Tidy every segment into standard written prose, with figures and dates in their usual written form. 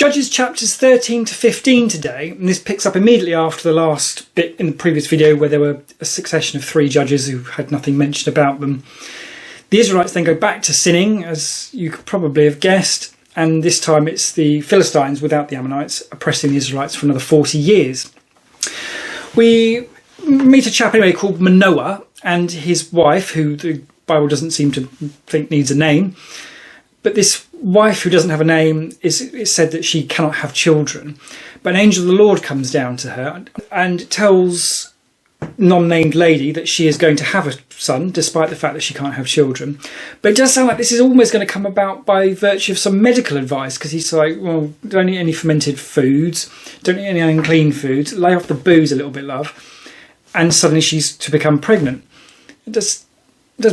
Judges chapters 13 to 15 today, and this picks up immediately after the last bit in the previous video where there were a succession of 3 judges who had nothing mentioned about them. The Israelites then go back to sinning, as you could probably have guessed, and this time it's the Philistines without the Ammonites oppressing the Israelites for another 40 years. We meet a chap anyway called Manoah and his wife, who the Bible doesn't seem to think needs a name. But this wife who doesn't have a name, it's said that she cannot have children. But an angel of the Lord comes down to her and tells non-named lady that she is going to have a son, despite the fact that she can't have children. But it does sound like this is almost going to come about by virtue of some medical advice, because he's like, well, don't eat any fermented foods, don't eat any unclean foods, lay off the booze a little bit, love. And suddenly she's to become pregnant. It does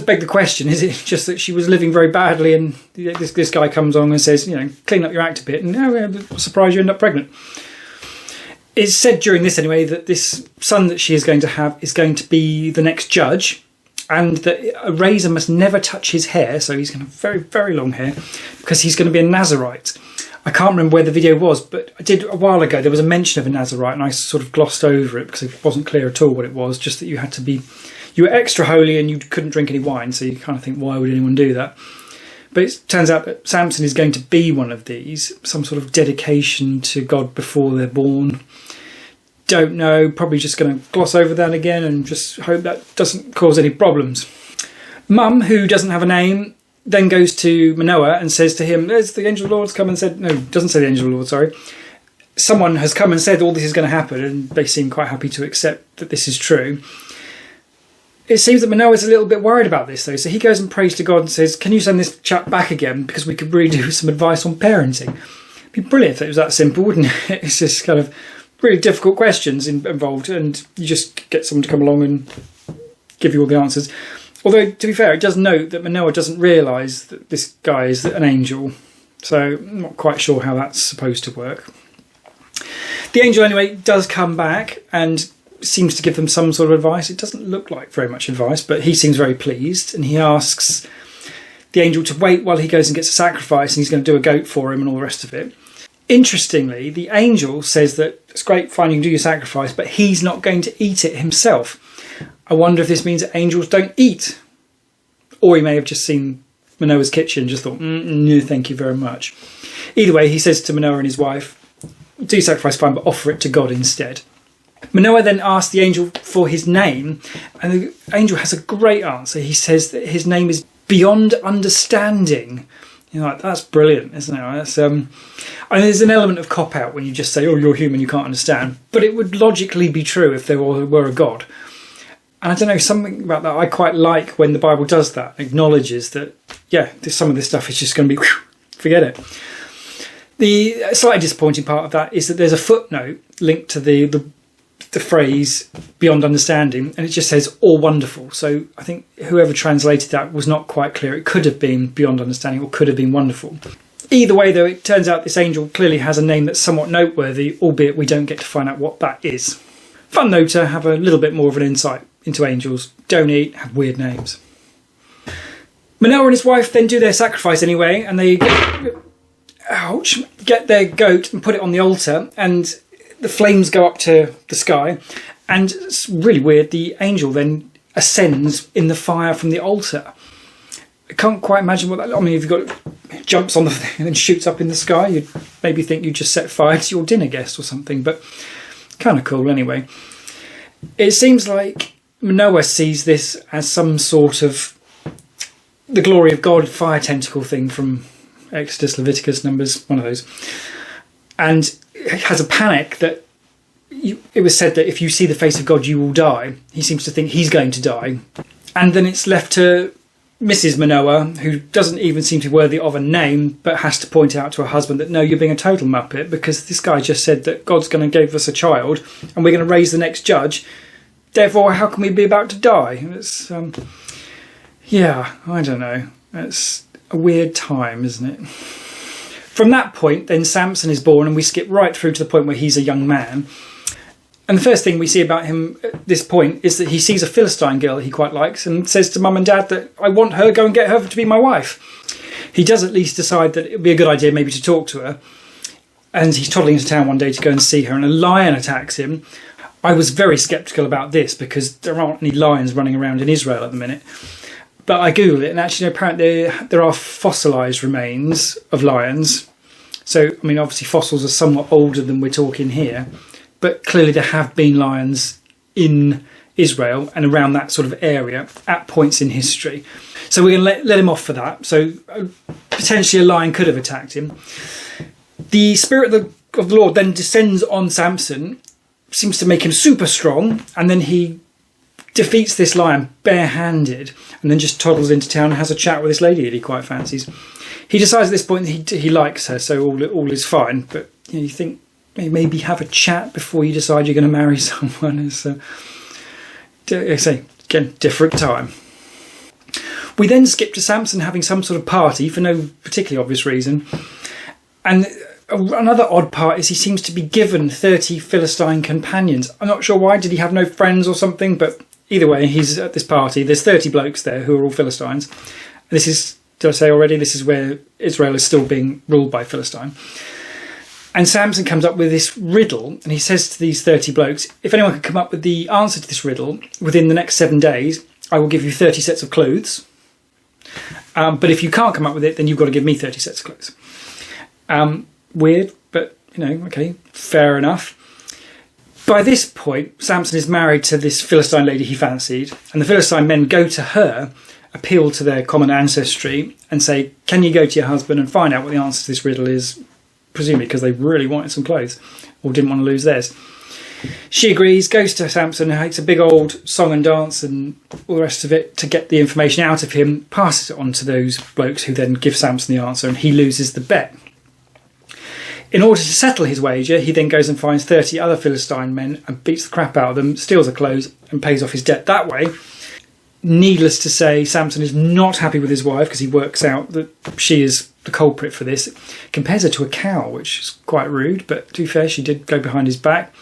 beg the question, is it just that she was living very badly and this guy comes along and says, clean up your act a bit and surprise you end up pregnant. It's said during this anyway that this son that she is going to have is going to be the next judge, and that a razor must never touch his hair, so he's going to have very, very long hair, because he's going to be a Nazarite. I can't remember where the video was, but I did a while ago. There was a mention of a Nazarite and I sort of glossed over it because it wasn't clear at all what it was, just that you were extra holy and you couldn't drink any wine, so you kind of think, why would anyone do that? But it turns out that Samson is going to be one of these, some sort of dedication to God before they're born. Don't know, probably just going to gloss over that again and just hope that doesn't cause any problems. Mum, who doesn't have a name, then goes to Manoah and says to him, there's the angel of the Lord's come and said, no, doesn't say the angel of the Lord, sorry. Someone has come and said all this is going to happen, and they seem quite happy to accept that this is true. It seems that Manoah's a little bit worried about this, though, so he goes and prays to God and says, can you send this chap back again, because we could really do some advice on parenting. It'd be brilliant if it was that simple, wouldn't it? It's just kind of really difficult questions involved, and you just get someone to come along and give you all the answers. Although, to be fair, it does note that Manoah doesn't realise that this guy is an angel, so I'm not quite sure how that's supposed to work. The angel, anyway, does come back and seems to give them some sort of advice. It doesn't look like very much advice, but he seems very pleased, and he asks the angel to wait while he goes and gets a sacrifice, and he's going to do a goat for him and all the rest of it. Interestingly, the angel says that it's great, fine, you can do your sacrifice, but he's not going to eat it himself. I wonder if this means that angels don't eat. Or he may have just seen Manoah's kitchen and just thought, no, thank you very much. Either way, he says to Manoah and his wife, do sacrifice fine, but offer it to God instead. Manoah then asks the angel for his name, and the angel has a great answer. He says that his name is beyond understanding. You're like, that's brilliant, isn't it? That's, I mean, there's an element of cop-out when you just say, oh, you're human, you can't understand. But it would logically be true if there were a God. And I don't know, something about that I quite like when the Bible does that, acknowledges that, yeah, some of this stuff is just going to be, forget it. The slightly disappointing part of that is that there's a footnote linked to the phrase beyond understanding, and it just says all wonderful. So I think whoever translated that was not quite clear. It could have been beyond understanding or could have been wonderful. Either way, though, it turns out this angel clearly has a name that's somewhat noteworthy, albeit we don't get to find out what that is. Fun though to have a little bit more of an insight into angels. Don't eat, have weird names. Manoah and his wife then do their sacrifice anyway, and they get their goat and put it on the altar, and the flames go up to the sky, and it's really weird, the angel then ascends in the fire from the altar. I can't quite imagine what that, I mean, if you've got, jumps on the thing and then shoots up in the sky, you'd maybe think you just set fire to your dinner guest or something, but kind of cool anyway. It seems like Manoah sees this as some sort of the glory of God fire tentacle thing from Exodus, Leviticus, Numbers, one of those, and has a panic that it was said that if you see the face of God you will die. He seems to think he's going to die, and then it's left to Mrs. Manoah, who doesn't even seem to be worthy of a name, but has to point out to her husband that no, you're being a total muppet, because this guy just said that God's going to give us a child and we're going to raise the next judge, therefore how can we be about to die? It's yeah, I don't know, it's a weird time, isn't it? From that point, then Samson is born, and we skip right through to the point where he's a young man. And the first thing we see about him at this point is that he sees a Philistine girl he quite likes and says to mum and dad that I want her, go and get her to be my wife. He does at least decide that it would be a good idea maybe to talk to her. and he's toddling into town one day to go and see her, and a lion attacks him. I was very sceptical about this because there aren't any lions running around in Israel at the minute. But I googled it, and actually apparently there are fossilised remains of lions. So, I mean, obviously fossils are somewhat older than we're talking here, but clearly there have been lions in Israel and around that sort of area at points in history. So we're going to let him off for that. So potentially a lion could have attacked him. The Spirit of the Lord then descends on Samson, seems to make him super strong, and then he defeats this lion barehanded, and then just toddles into town and has a chat with this lady that he quite fancies. He decides at this point that he likes her, so all is fine. But you think maybe have a chat before you decide you're going to marry someone. It's again, different time. We then skip to Samson having some sort of party for no particularly obvious reason, and another odd part is he seems to be given 30 Philistine companions. I'm not sure why. Did he have no friends or something? But either way, he's at this party. There's 30 blokes there who are all Philistines. This is, did I say already, this is where Israel is still being ruled by Philistine. And Samson comes up with this riddle, and he says to these 30 blokes, if anyone can come up with the answer to this riddle within the next 7 days, I will give you 30 sets of clothes. But if you can't come up with it, then you've got to give me 30 sets of clothes. Weird, but, okay, fair enough. By this point, Samson is married to this Philistine lady he fancied, and the Philistine men go to her, appeal to their common ancestry, and say, can you go to your husband and find out what the answer to this riddle is, presumably because they really wanted some clothes, or didn't want to lose theirs. She agrees, goes to Samson, makes a big old song and dance and all the rest of it to get the information out of him, passes it on to those blokes who then give Samson the answer, and he loses the bet. In order to settle his wager, he then goes and finds 30 other Philistine men and beats the crap out of them, steals their clothes and pays off his debt that way. Needless to say, Samson is not happy with his wife because he works out that she is the culprit for this. Compares her to a cow, which is quite rude, but to be fair, she did go behind his back.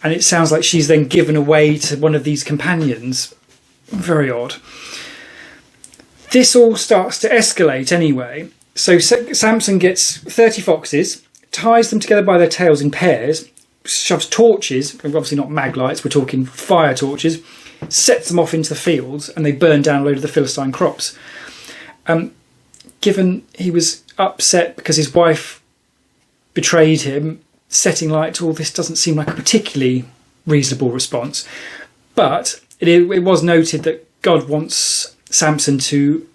And it sounds like she's then given away to one of these companions. Very odd. This all starts to escalate anyway. So Samson gets 30 foxes, ties them together by their tails in pairs, shoves torches, obviously not mag lights, we're talking fire torches, sets them off into the fields, and they burn down a load of the Philistine crops. Given he was upset because his wife betrayed him, setting light to all this doesn't seem like a particularly reasonable response. But it was noted that God wants Samson to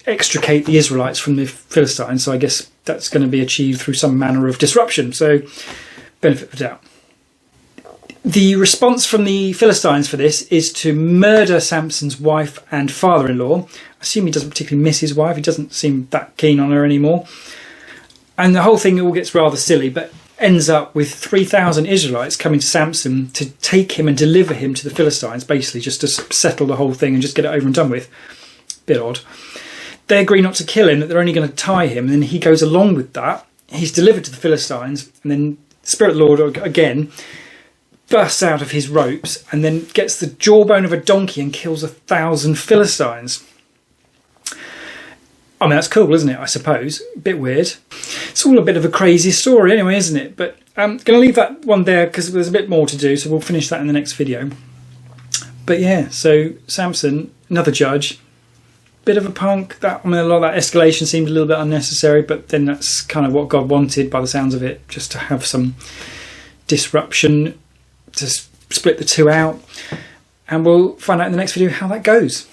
extricate the Israelites from the Philistines, so I guess that's going to be achieved through some manner of disruption, so benefit of the doubt. The response from the Philistines for this is to murder Samson's wife and father-in-law. I assume he doesn't particularly miss his wife, he doesn't seem that keen on her anymore. And the whole thing all gets rather silly, but ends up with 3,000 Israelites coming to Samson to take him and deliver him to the Philistines, basically just to settle the whole thing and just get it over and done with. Bit odd. They agree not to kill him, that they're only going to tie him, and then he goes along with that. He's delivered to the Philistines, and then the Spirit of the Lord again bursts out of his ropes and then gets the jawbone of a donkey and kills 1,000 Philistines. I mean, that's cool, isn't it, I suppose? A bit weird. It's all a bit of a crazy story anyway, isn't it? But I'm going to leave that one there because there's a bit more to do, so we'll finish that in the next video. But yeah, so Samson, another judge, bit of a punk. A lot of that escalation seemed a little bit unnecessary, but then that's kind of what God wanted by the sounds of it, just to have some disruption to split the two out. And we'll find out in the next video how that goes.